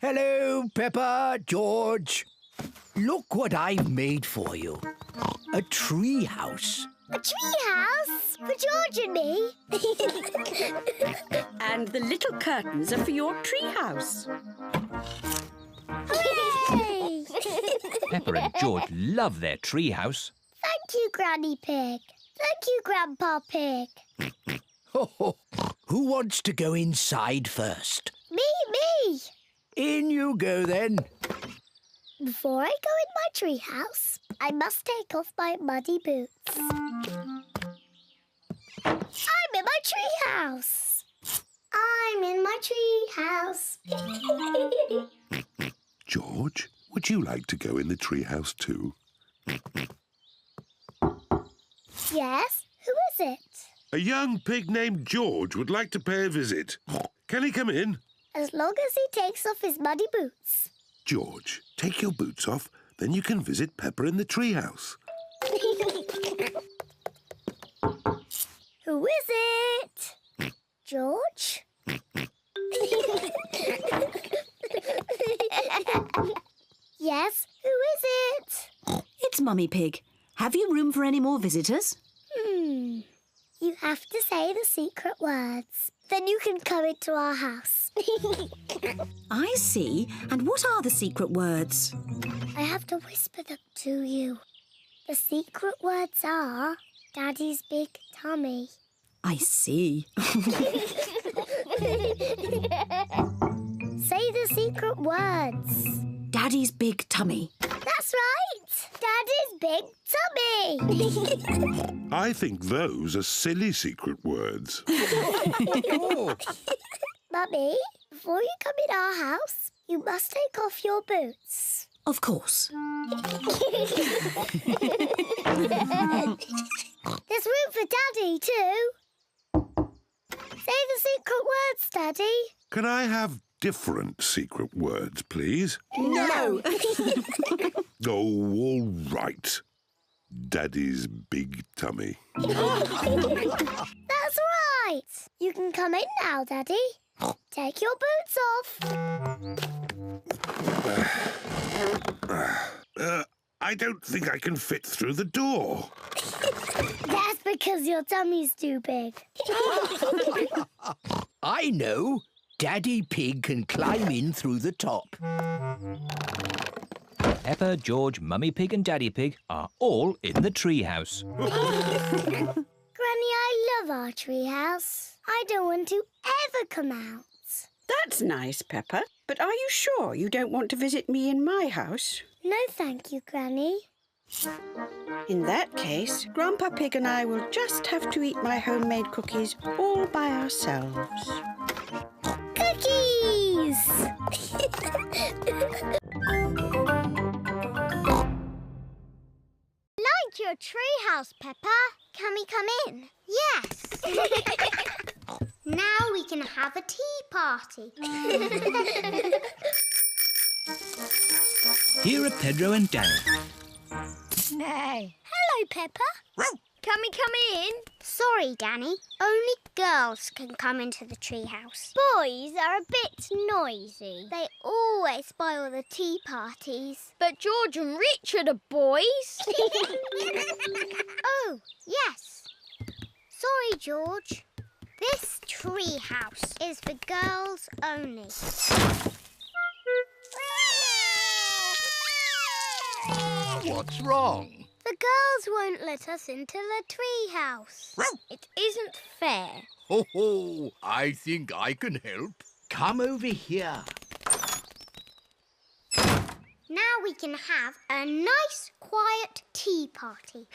Hello, Peppa, George. Look what I've made for you. A tree house. A tree house? For George and me? And the little curtains are for your tree house. Hooray! Peppa and George love their tree house. Thank you, Granny Pig. Thank you, Grandpa Pig. Who wants to go inside first? Me. In you go, then. Before I go in my tree house, I must take off my muddy boots. I'm in my tree house. I'm in my tree house. George, would you like to go in the treehouse too? Yes, who is it? A young pig named George would like to pay a visit. Can he come in? As long as he takes off his muddy boots. George, take your boots off, then you can visit Peppa in the treehouse. Who is it? George? Yes, who is it? It's Mummy Pig. Have you room for any more visitors? You have to say the secret words. Then you can come into our house. I see. And what are the secret words? I have to whisper them to you. The secret words are Daddy's big tummy. I see. Say the secret words. Daddy's big tummy. That's right. Daddy's big tummy. I think those are silly secret words. Mummy, before you come in our house, you must take off your boots. Of course. There's room for Daddy too. Say the secret words, Daddy. Can I have different secret words, please? No. Oh, all right. Daddy's big tummy. That's right. You can come in now, Daddy. Take your boots off. I don't think I can fit through the door. That's because your tummy's too big. I know. Daddy Pig can climb in through the top. Peppa, George, Mummy Pig and Daddy Pig are all in the treehouse. Granny, I love our tree house. I don't want to ever come out. That's nice, Peppa. But are you sure you don't want to visit me in my house? No, thank you, Granny. In that case, Grandpa Pig and I will just have to eat my homemade cookies all by ourselves. Cookies! Like your tree house, Peppa. Can we come in? Yes. Now we can have a tea party. Here are Pedro and Danny. No. Hello, Peppa. Can we come in? Sorry, Danny. Only girls can come into the treehouse. Boys are a bit noisy. They always spoil the tea parties. But George and Richard are boys. Oh, yes. Sorry, George. This treehouse is for girls only. What's wrong? The girls won't let us into the treehouse. It isn't fair. Ho, I think I can help. Come over here. Now we can have a nice, quiet tea party.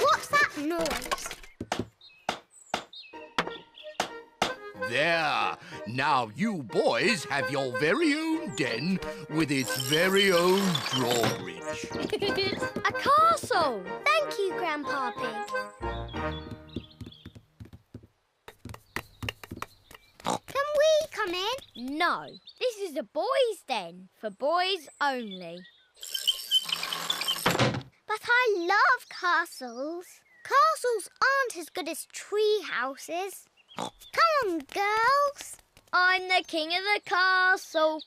What's that noise? There. Now you boys have your very own den with its very own drawbridge. A castle! Thank you, Grandpa Pig. Can we come in? No. This is a boys' den for boys only. But I love castles. Castles aren't as good as tree houses. Come on, girls. I'm the king of the castle.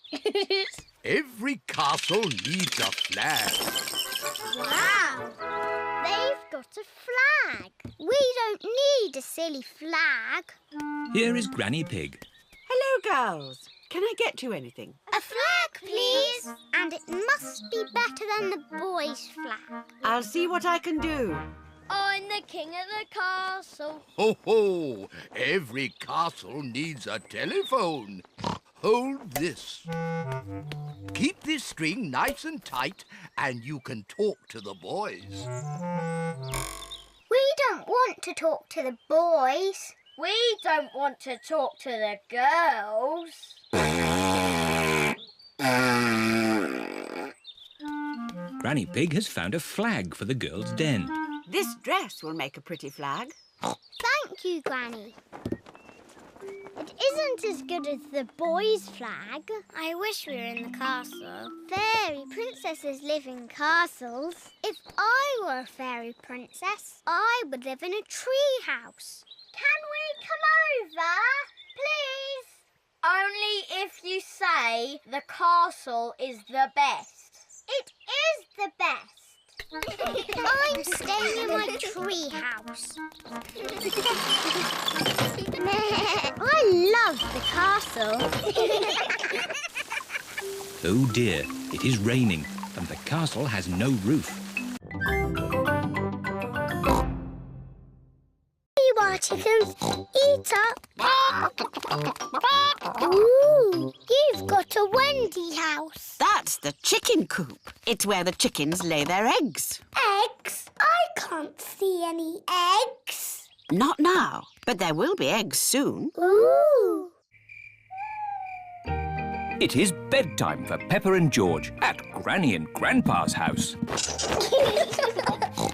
Every castle needs a flag. Wow! They've got a flag. We don't need a silly flag. Here is Granny Pig. Hello, girls. Can I get you anything? A flag, please. And it must be better than the boys' flag. I'll see what I can do. I'm the king of the castle. Ho, ho! Every castle needs a telephone. Hold this. Keep this string nice and tight and you can talk to the boys. We don't want to talk to the boys. We don't want to talk to the girls. Granny Pig has found a flag for the girls' den. This dress will make a pretty flag. Thank you, Granny. It isn't as good as the boys' flag. I wish we were in the castle. Fairy princesses live in castles. If I were a fairy princess, I would live in a tree house. Can we come over, please? Only if you say the castle is the best. It is the best. I'm staying in my tree house. I love the castle. Oh dear, it is raining and the castle has no roof. You are chickens. Eat up. Ooh, you've got a Wendy house. That's the chicken coop. It's where the chickens lay their eggs. Eggs? I can't see any eggs. Not now, but there will be eggs soon. Ooh. It is bedtime for Peppa and George at Granny and Grandpa's house.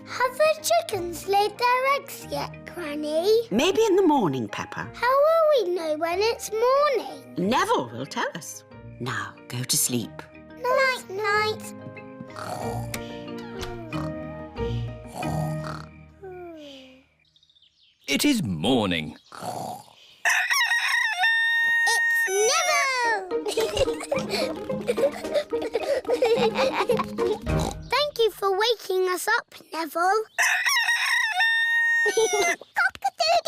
Have the chickens laid their eggs yet, Granny? Maybe in the morning, Peppa. How will we know when it's morning? Neville will tell us. Now, go to sleep. Night, night. It is morning. Thank you for waking us up, Neville.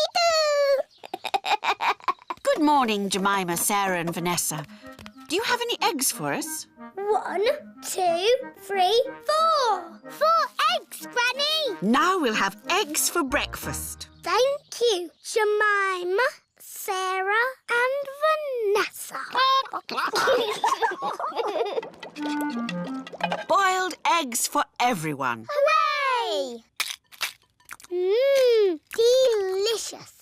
Cock-a-doodle-doo! Good morning, Jemima, Sarah and Vanessa. Do you have any eggs for us? 1, 2, 3, 4. 4 eggs, Granny. Now we'll have eggs for breakfast. Thank you, Jemima, Sarah and Vanessa. Boiled eggs for everyone. Hooray! Mmm, delicious.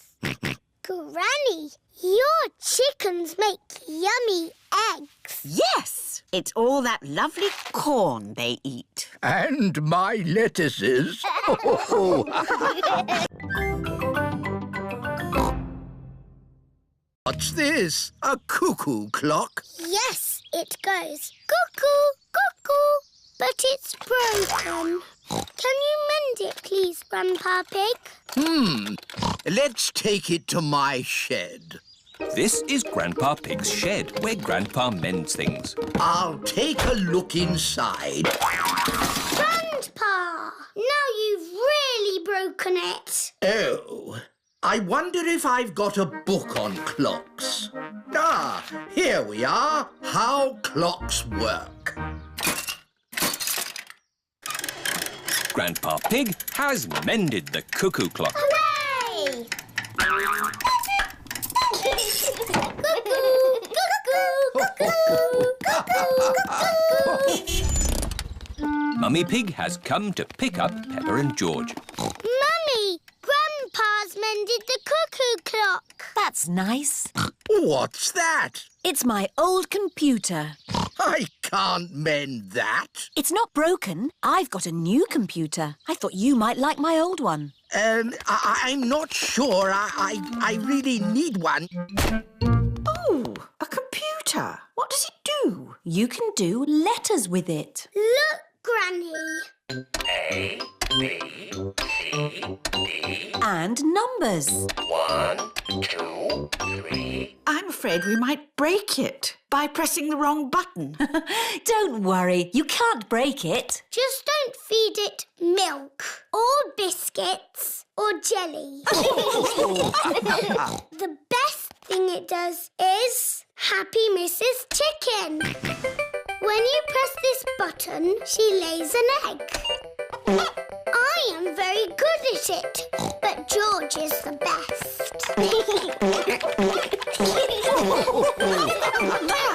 Granny, your chickens make yummy eggs. Yes, it's all that lovely corn they eat. And my lettuces. What's this? A cuckoo clock? Yes, it goes cuckoo, cuckoo, but it's broken. Can you mend it, please, Grandpa Pig? Let's take it to my shed. This is Grandpa Pig's shed, where Grandpa mends things. I'll take a look inside. Grandpa! Now you've really broken it. Oh, I wonder if I've got a book on clocks. Ah, here we are. How clocks work. Grandpa Pig has mended the cuckoo clock. Hooray! Mummy Pig has come to pick up Peppa and George. Mummy, Grandpa's mended the cuckoo clock. That's nice. What's that? It's my old computer. I can't mend that. It's not broken. I've got a new computer. I thought you might like my old one. I'm not sure. I really need one. Oh, a computer. What does it do? You can do letters with it. Look, Granny. A, B, C, D. And numbers. 1, 2, 3. I'm afraid we might break it by pressing the wrong button. Don't worry, you can't break it. Just don't feed it milk or biscuits or jelly. The best thing it does is Happy Mrs. Chicken. When you press this button, she lays an egg. I am very good at it, but George is the best.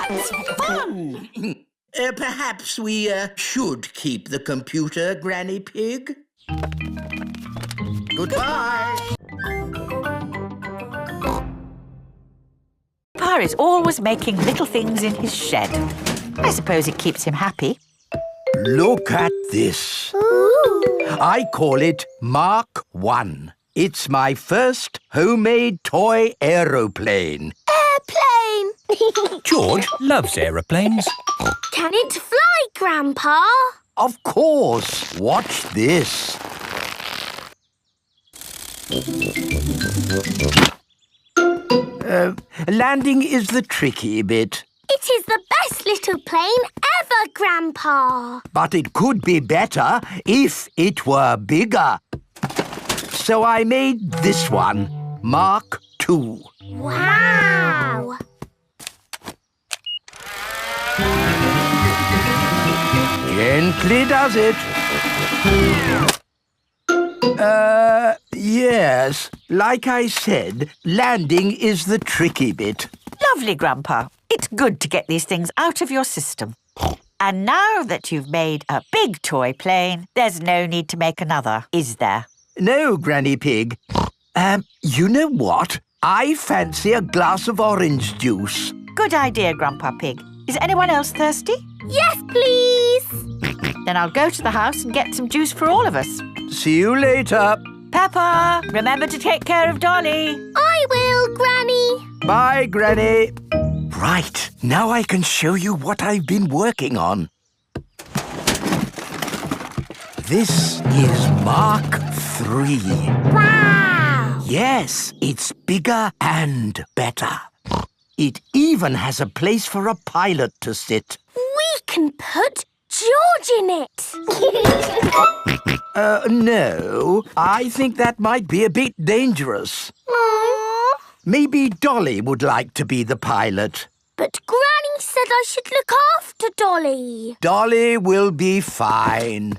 That's fun! Perhaps we should keep the computer, Granny Pig. Goodbye. Pa is always making little things in his shed. I suppose it keeps him happy. Look at this. Ooh. I call it Mark 1. It's my first homemade toy aeroplane. Airplane! George loves aeroplanes. Can it fly, Grandpa? Of course. Watch this. Landing is the tricky bit. It is the best little plane ever, Grandpa. But it could be better if it were bigger. So I made this one, Mark 2. Wow! Gently does it. Yes. Like I said, landing is the tricky bit. Lovely, Grandpa. It's good to get these things out of your system. And now that you've made a big toy plane, there's no need to make another, is there? No, Granny Pig. You know what? I fancy a glass of orange juice. Good idea, Grandpa Pig. Is anyone else thirsty? Yes, please. Then I'll go to the house and get some juice for all of us. See you later. Peppa, remember to take care of Dolly. I will, Granny. Bye, Granny. Right, now I can show you what I've been working on. This is Mark 3. Wow! Yes, it's bigger and better. It even has a place for a pilot to sit. We can put George in it. No, I think that might be a bit dangerous. Aww. Maybe Dolly would like to be the pilot. But Granny said I should look after Dolly. Dolly will be fine.